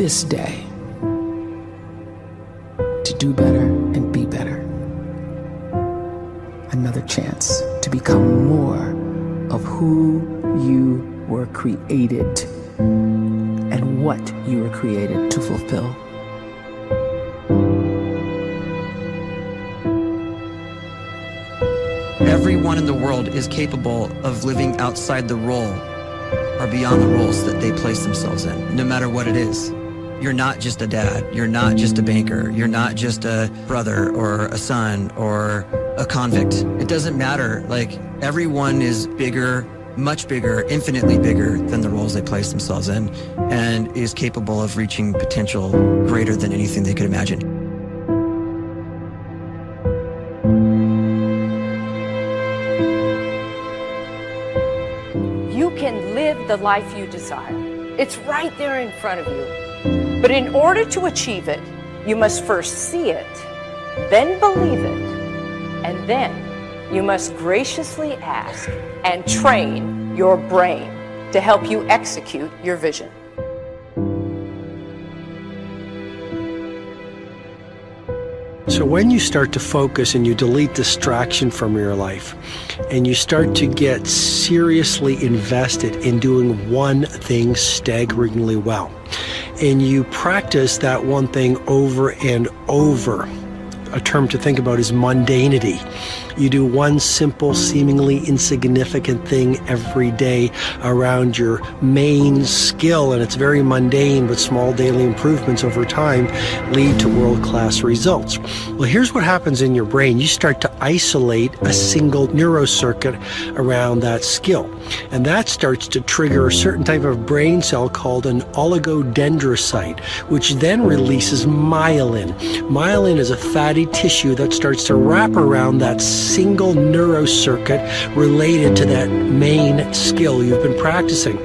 this day to do better and be better. Another chance to become more of who you were created and what you were created to fulfill. Everyone in the world is capable of living outside the role or beyond the roles that they place themselves in, no matter what it is. You're not just a dad, you're not just a banker, you're not just a brother or a son or a convict. It doesn't matter. Like, everyone is bigger, much bigger, infinitely bigger than the roles they place themselves in, and is capable of reaching potential greater than anything they could imagine. You can live the life you desire. It's right there in front of you. But in order to achieve it, you must first see it, then believe it, and then you must graciously ask and train your brain to help you execute your vision. So when you start to focus and you delete distraction from your life, and you start to get seriously invested in doing one thing staggeringly well, and you practice that one thing over and over, a term to think about is mundanity. You do one simple, seemingly insignificant thing every day around your main skill, and it's very mundane, but small daily improvements over time lead to world-class results. Well, here's what happens in your brain. You start to isolate a single neurocircuit around that skill, and that starts to trigger a certain type of brain cell called an oligodendrocyte, which then releases myelin. Myelin is a fatty tissue that starts to wrap around that single neurocircuit related to that main skill you've been practicing.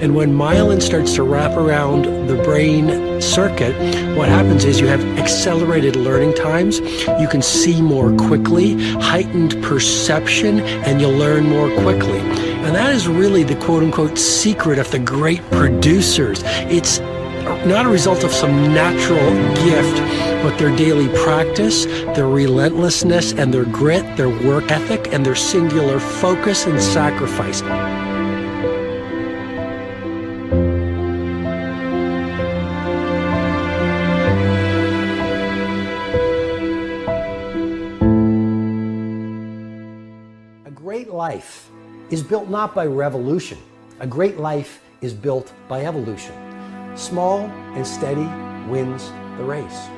And when myelin starts to wrap around the brain circuit, what happens is you have accelerated learning times, you can see more quickly, heightened perception, and you'll learn more quickly. And that is really the quote-unquote secret of the great producers. It's not a result of some natural gift, but their daily practice, their relentlessness and their grit, their work ethic, and their singular focus and sacrifice. A great life is built not by revolution. A great life is built by evolution. Small and steady wins the race.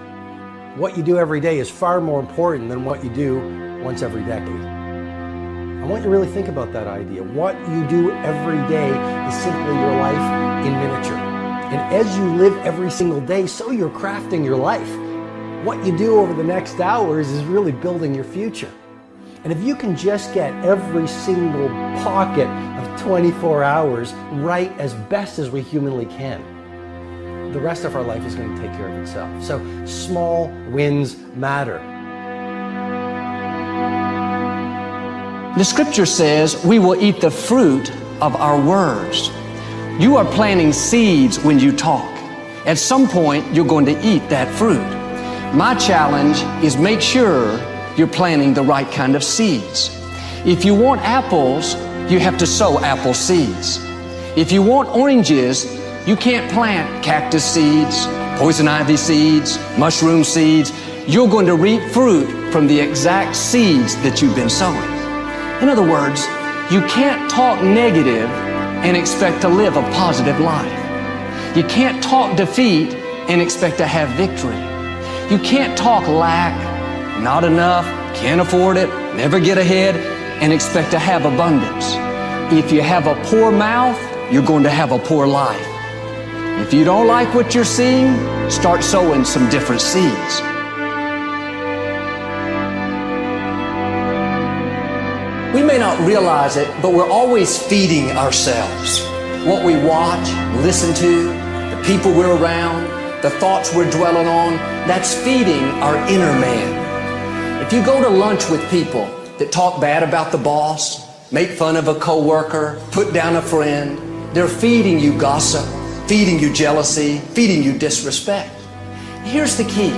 What you do every day is far more important than what you do once every decade. I want you to really think about that idea. What you do every day is simply your life in miniature. And as you live every single day, so you're crafting your life. What you do over the next hours is really building your future. And if you can just get every single pocket of 24 hours right as best as we humanly can, the rest of our life is going to take care of itself. So small wins matter. The scripture says we will eat the fruit of our words. You are planting seeds when you talk. At some point, you're going to eat that fruit. My challenge is make sure you're planting the right kind of seeds. If you want apples, you have to sow apple seeds. If you want oranges, you can't plant cactus seeds, poison ivy seeds, mushroom seeds. You're going to reap fruit from the exact seeds that you've been sowing. In other words, you can't talk negative and expect to live a positive life. You can't talk defeat and expect to have victory. You can't talk lack, not enough, can't afford it, never get ahead, and expect to have abundance. If you have a poor mouth, you're going to have a poor life. If you don't like what you're seeing, start sowing some different seeds. We may not realize it, but we're always feeding ourselves. What we watch, listen to, the people we're around, the thoughts we're dwelling on, that's feeding our inner man. If you go to lunch with people that talk bad about the boss, make fun of a coworker, put down a friend, they're feeding you gossip, feeding you jealousy, feeding you disrespect. Here's the key.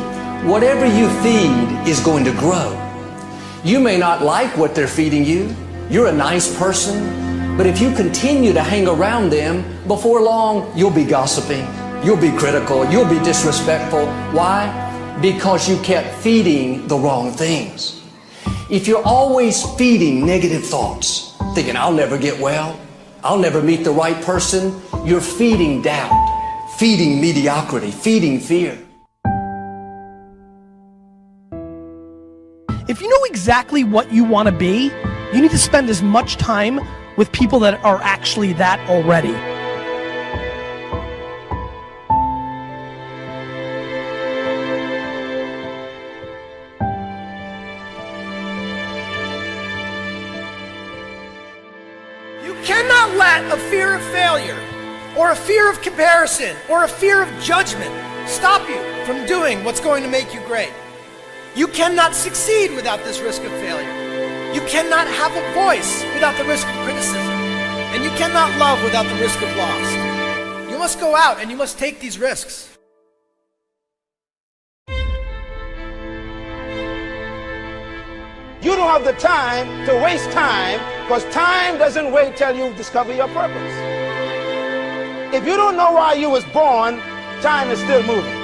Whatever you feed is going to grow. You may not like what they're feeding you. You're a nice person. But if you continue to hang around them, before long, you'll be gossiping. You'll be critical. You'll be disrespectful. Why? Because you kept feeding the wrong things. If you're always feeding negative thoughts, thinking, I'll never get well, I'll never meet the right person, you're feeding doubt, feeding mediocrity, feeding fear. If you know exactly what you want to be, you need to spend as much time with people that are actually that already. You cannot let a fear of failure, or a fear of comparison, or a fear of judgment stop you from doing what's going to make you great. You cannot succeed without this risk of failure. You cannot have a voice without the risk of criticism. And you cannot love without the risk of loss. You must go out and you must take these risks. You don't have the time to waste time, because time doesn't wait till you discover your purpose. If you don't know why you was born, time is still moving.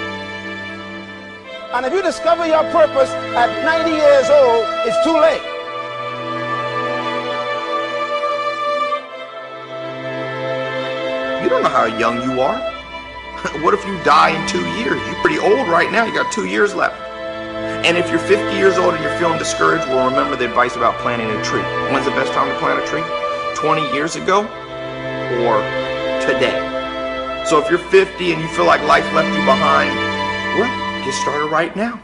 And if you discover your purpose at 90 years old, it's too late. You don't know how young you are. What if you die in 2 years? You're pretty old right now. You got 2 years left. And if you're 50 years old and you're feeling discouraged, well, remember the advice about planting a tree. When's the best time to plant a tree? 20 years ago or today? So if you're 50 and you feel like life left you behind, well, get started right now.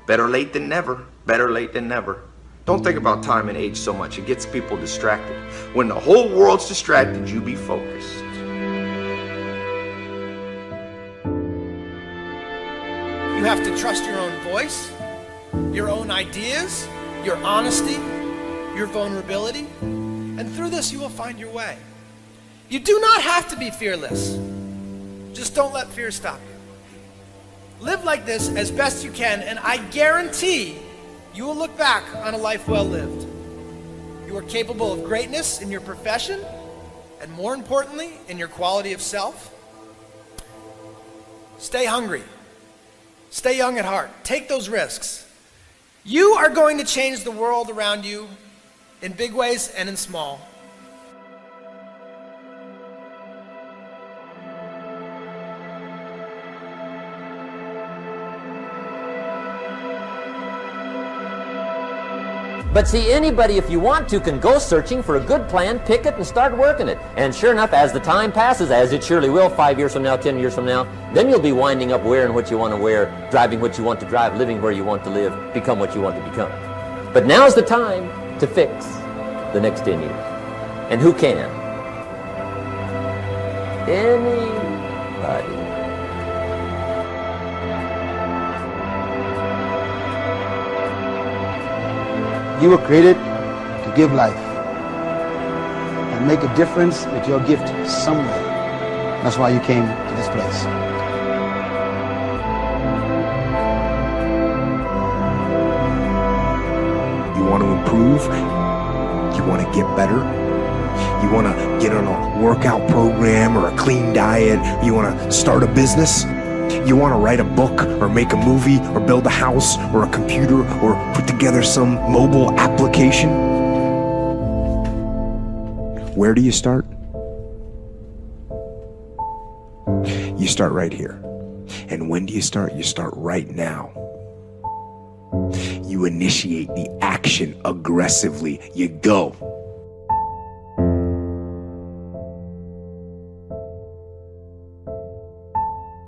Better late than never. Better late than never. Don't think about time and age so much. It gets people distracted. When the whole world's distracted, you be focused. You have to trust your own voice, your own ideas, your honesty, your vulnerability, and through this you will find your way. You do not have to be fearless. Just don't let fear stop you. Live like this as best you can, and I guarantee you will look back on a life well lived. You are capable of greatness in your profession, and more importantly, in your quality of self. Stay hungry. Stay young at heart. Take those risks. You are going to change the world around you in big ways and in small. But see, anybody, if you want to, can go searching for a good plan, pick it, and start working it. And sure enough, as the time passes, as it surely will 5 years from now, 10 years from now, then you'll be winding up wearing what you want to wear, driving what you want to drive, living where you want to live, become what you want to become. But now's the time to fix the next 10 years. And who can? Anybody. You were created to give life and make a difference with your gift somewhere. That's why you came to this place. You want to improve? You want to get better? You want to get on a workout program or a clean diet? You want to start a business? You want to write a book or make a movie or build a house or a computer or put together some mobile application? Where do you start? You start right here. And when do you start? You start right now. You initiate the action aggressively. You go.